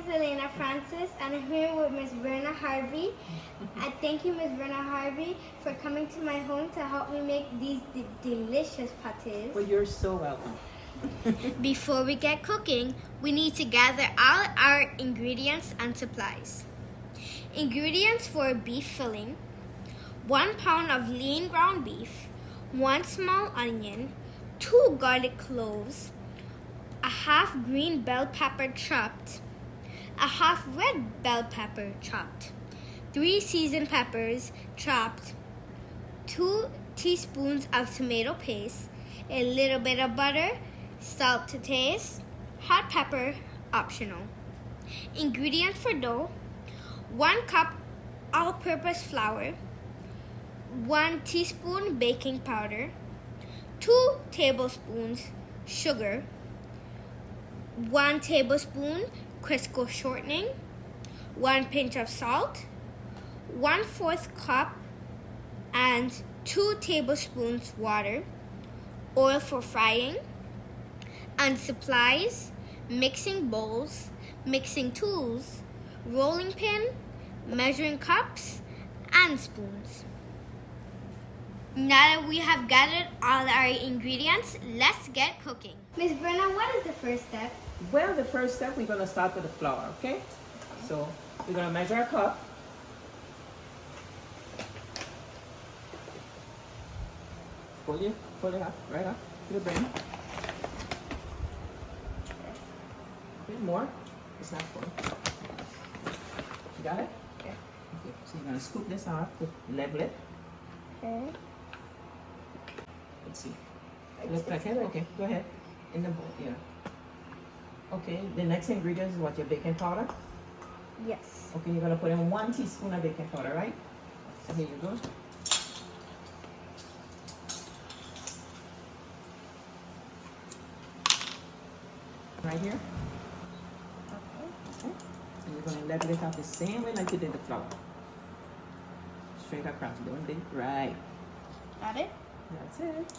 Aylayna Francis, and I'm here with Miss Verna Harvey. I thank you, Miss Verna Harvey, for coming to my home to help me make these delicious pates. Well, you're so welcome. Before we get cooking, we need to gather all our ingredients and supplies. Ingredients for beef filling: 1 pound of lean ground beef, 1 small onion, 2 garlic cloves, a half green bell pepper chopped, a half red bell pepper chopped, 3 seasoned peppers chopped, 2 teaspoons of tomato paste, a little bit of butter, salt to taste, hot pepper optional. Ingredients for dough: 1 cup all-purpose flour, 1 teaspoon baking powder, 2 tablespoons sugar, 1 tablespoon Crisco shortening, 1 pinch of salt, 1/4 cup and 2 tablespoons water, oil for frying, and supplies: mixing bowls, mixing tools, rolling pin, measuring cups, and spoons. Now that we have gathered all our ingredients, let's get cooking. Miss Verna, what is the first step? Well, the first step, we're going to start with the flour, okay? So we're going to measure a cup. Pull it up, right up to the brim. A bit more. It's not full. You got it? Okay. Okay, so you're going to scoop this out to level it. Okay. Let's see. Looks like it? Okay, go ahead. In the bowl, yeah. Okay, the next ingredient is what, your baking powder? Yes. Okay, you're gonna put in 1 teaspoon of baking powder, right? So here you go. Right here. Okay. And you're gonna level it out the same way like you did the flour. Straight across, don't dig. Right. Got it? That's it.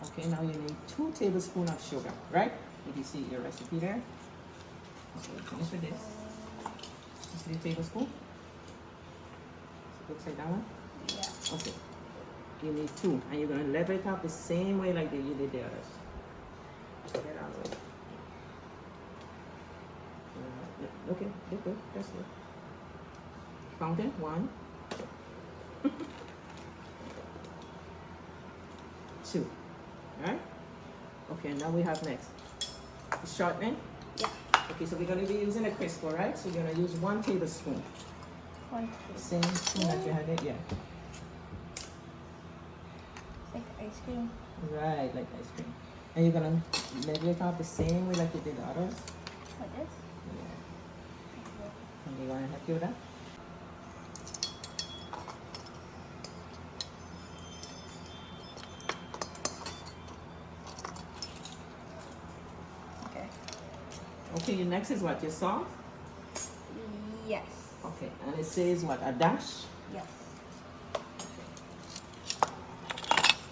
Okay, now you need 2 tablespoons of sugar, right? Did you see your recipe there? Okay, finish with this. You see the tablespoon? Looks like that one? Yeah. Okay. You need 2, and you're gonna level it out the same way like you did the others. Get out of the way. Yeah, okay, good. That's good. Fountain, 1. 2. Alright? Okay, now we have next. The shortening? Yeah. Okay, so we're going to be using a Crisco, right? So you're going to use 1 tablespoon. 1 Same spoon that you had it, yeah. like ice cream. Right, like ice cream. And you're going to level it out the same way like you did the others. Like this? Yeah. And you're going to help you with that? Okay, your next is what? Your salt? Yes. Okay, and it says what? A dash? Yes.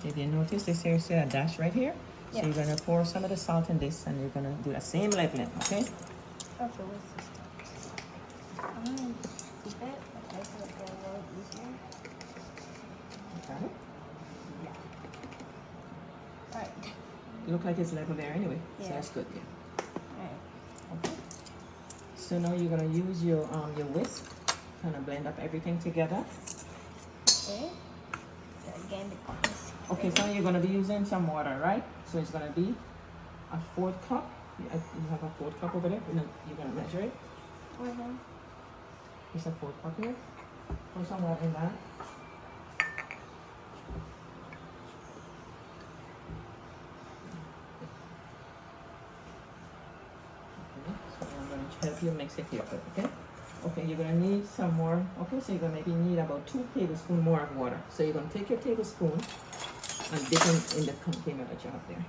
If you notice, they say a dash right here. Yes. So you're going to pour some of the salt in this and you're going to do the same leveling, okay? Okay, where's this stuff? I'm going to scoop it. Okay, so it'll go a little easier. You got it? Yeah. Alright. It looks like it's level there anyway. So Yeah. that's good, yeah. Alright. Okay. So now you're going to use your whisk, kind of blend up everything together. Okay. So again, the cup is Okay, so you're going to be using some water, right? So it's going to be a 4th cup. You have a 4th cup over there. You're going to measure it. Mm-hmm. It's a 4th cup here. Pour some water in that. Okay, so I'm going to help you mix it here, okay? Okay, you're going to need some more. Okay, so you're going to maybe need about 2 tablespoons more of water. So you're going to take your tablespoon and dip it in the container that you have there.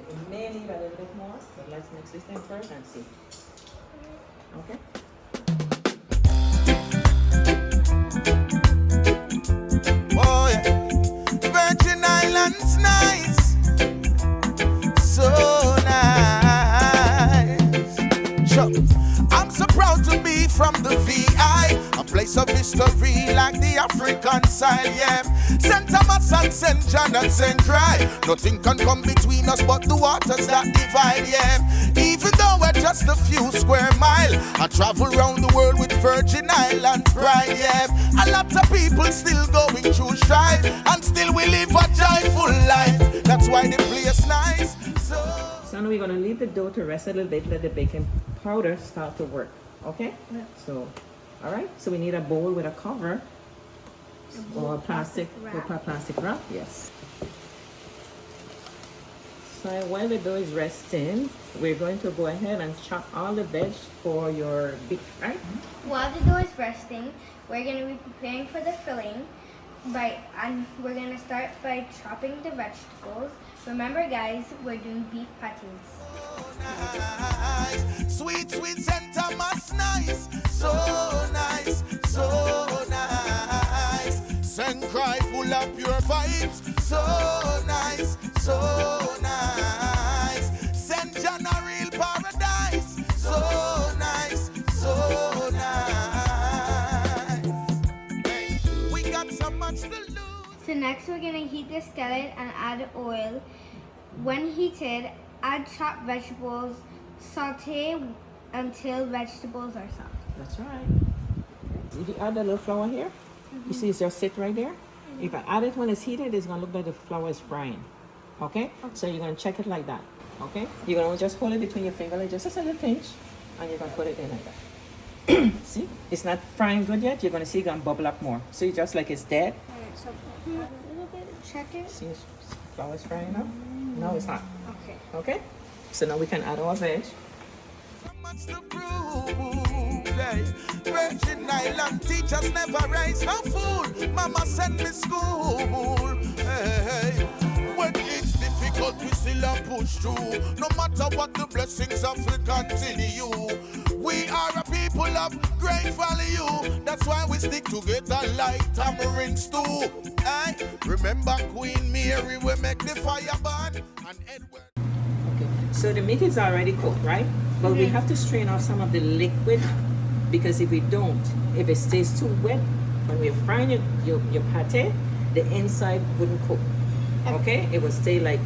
It may need a little bit more, but let's mix this thing first and see. Okay? Virgin Islands nice, so nice. Sure. I'm so proud to be from the VI, a place of history like the African side, yeah. St. Thomas and St. John and St. Croix, nothing can come between us but the waters that divide, yeah. Even though we're just a few square miles, I travel around the world with Virgin Island pride, yeah. A lot of people still going through strife, and still we live a joyful life. That's why the place nice. So now we're going to leave the dough to rest a little bit, let the baking powder start to work. Okay? Yeah. So, all right. So we need a bowl with a cover or plastic wrap. Yes. So while the dough is resting, we're going to go ahead and chop all the veg for your beef, right? While the dough is resting, we're going to be preparing for the filling. And we're going to start by chopping the vegetables. Remember guys, we're doing beef pates. Nice. Sweet, sweet St. Thomas, nice, so nice, so nice. St. Croix full of pure vibes, so nice, so nice. St. John a real paradise, so nice, so nice. Hey, we got so much to lose. So next we're going to heat the skillet and add oil. When heated, add chopped vegetables, saute until vegetables are soft. That's right. If you add a little flour here, you see it's just sit right there. If I add it when it's heated, it's going to look like the flour is frying. Okay? So you're going to check it like that. Okay? You're going to just hold it between your finger like just a little pinch, and you're going to put it in like that. See? It's not frying good yet. You're going to see it's going to bubble up more. So you just like it's dead. Alright, so a little bit, check it. See, flour is frying up. Now it's hot. Okay. Okay? So now we can add our veg. So much to prove, hey. Virgin Island teachers never raise her fool. Mama sent me school, hey. When it's difficult, we still a push through. No matter what the blessings of we continue. We are a people of great value. That's why we stick together like tamarind stew. Hey. Remember Queen Mary, we make the fire burn. And Edward. Okay, so the meat is already cooked, right? But we have to strain off some of the liquid, because if we don't, if it stays too wet, when we're frying your pate, the inside wouldn't cook. Okay? It will stay like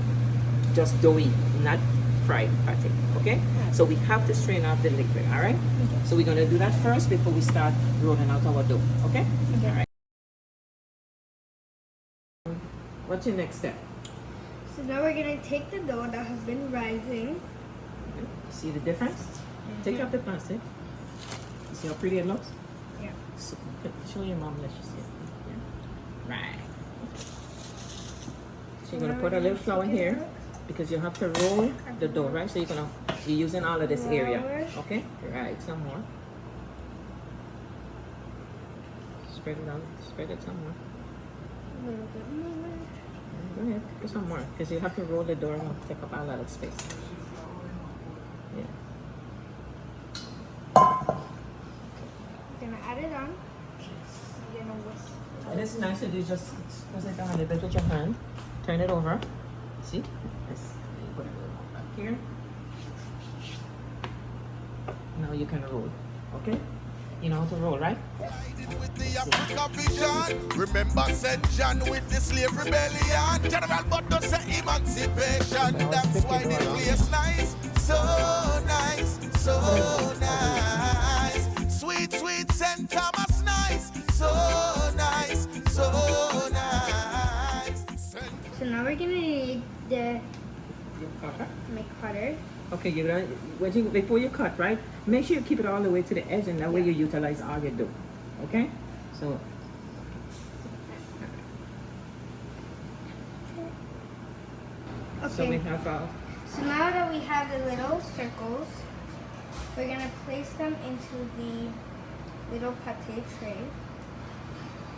just doughy, not fried pate. Okay? So we have to strain off the liquid, all right? So we're going to do that first before we start rolling out our dough. Okay? All right. What's your next step? So now we're going to take the dough that has been rising. See the difference? Take off the plastic. You see how pretty it looks? Yeah. So, show your mom, let you see it. Yeah. Right. So you're gonna put a little flour here because you have to roll the dough, right? So you're using all of this area. Okay? Right, some more. Spread it out. Spread it some more. A little bit more. Go ahead, put some more. Because you have to roll the dough and take up a lot of space. Yeah. We're gonna add it on. We're gonna whisk. And it's nice to do just press it down a little bit with your hand. Turn it over. See? Yes. Put it back here. Now you can roll. Okay? You know how to roll, right? With the Africa vision, remember St. John with the slave rebellion. General Butler said emancipation. That's why the place nice, so nice, so nice. Sweet, sweet St. Thomas nice, so nice, so nice. So now we're gonna need the Cutter. cutter. Okay, you're gonna before you cut, right? Make sure you keep it all the way to the edge, and that way you utilize all your dough. Okay? So Okay. we have So now that we have the little circles, we're gonna place them into the little pate tray.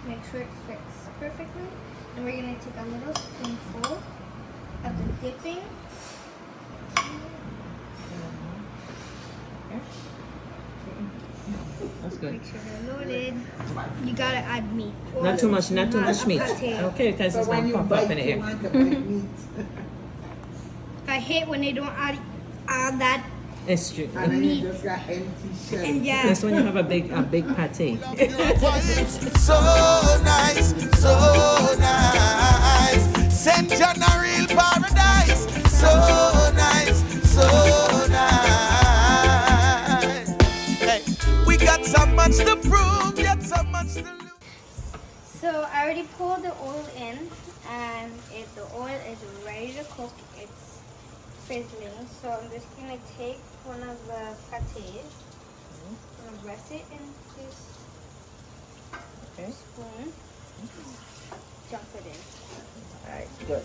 Make sure it fits perfectly. And we're gonna take a little spoonful of the dipping. that's good. good. Make sure they're loaded. You gotta add meat. Not too much meat. Pate. Okay, because it's going to pop up in the air. I hate when they don't add that It's true. And meat. you just got empty shell. And yeah. That's when you have a big pate. So nice, so nice. St. John a real paradise. So nice, so nice. Hey, we got so much to prove, yet so much to lose. So I already poured the oil in, and the oil is ready to cook. It's sizzling. So I'm just gonna take one of the pates. I'm gonna rest it in this spoon. Dump it in. Alright, good.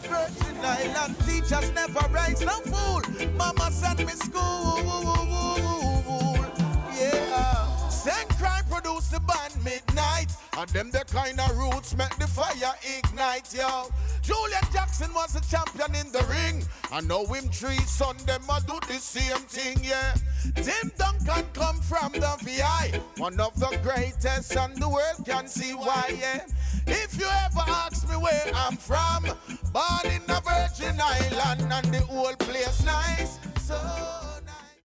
Virgin Island teachers never raise no fool. Mama sent me school. Yeah. Send crime produce the band midnight. And them the kind of roots make the fire ignite, yo. Julian Jackson was a champion in the ring. I know him 3 son, them a do the same thing, yeah. Tim Duncan come from the VI, one of the greatest, and the world can see why, yeah. If you ever ask me where I'm from, born in a Virgin Island, and the whole place nice, so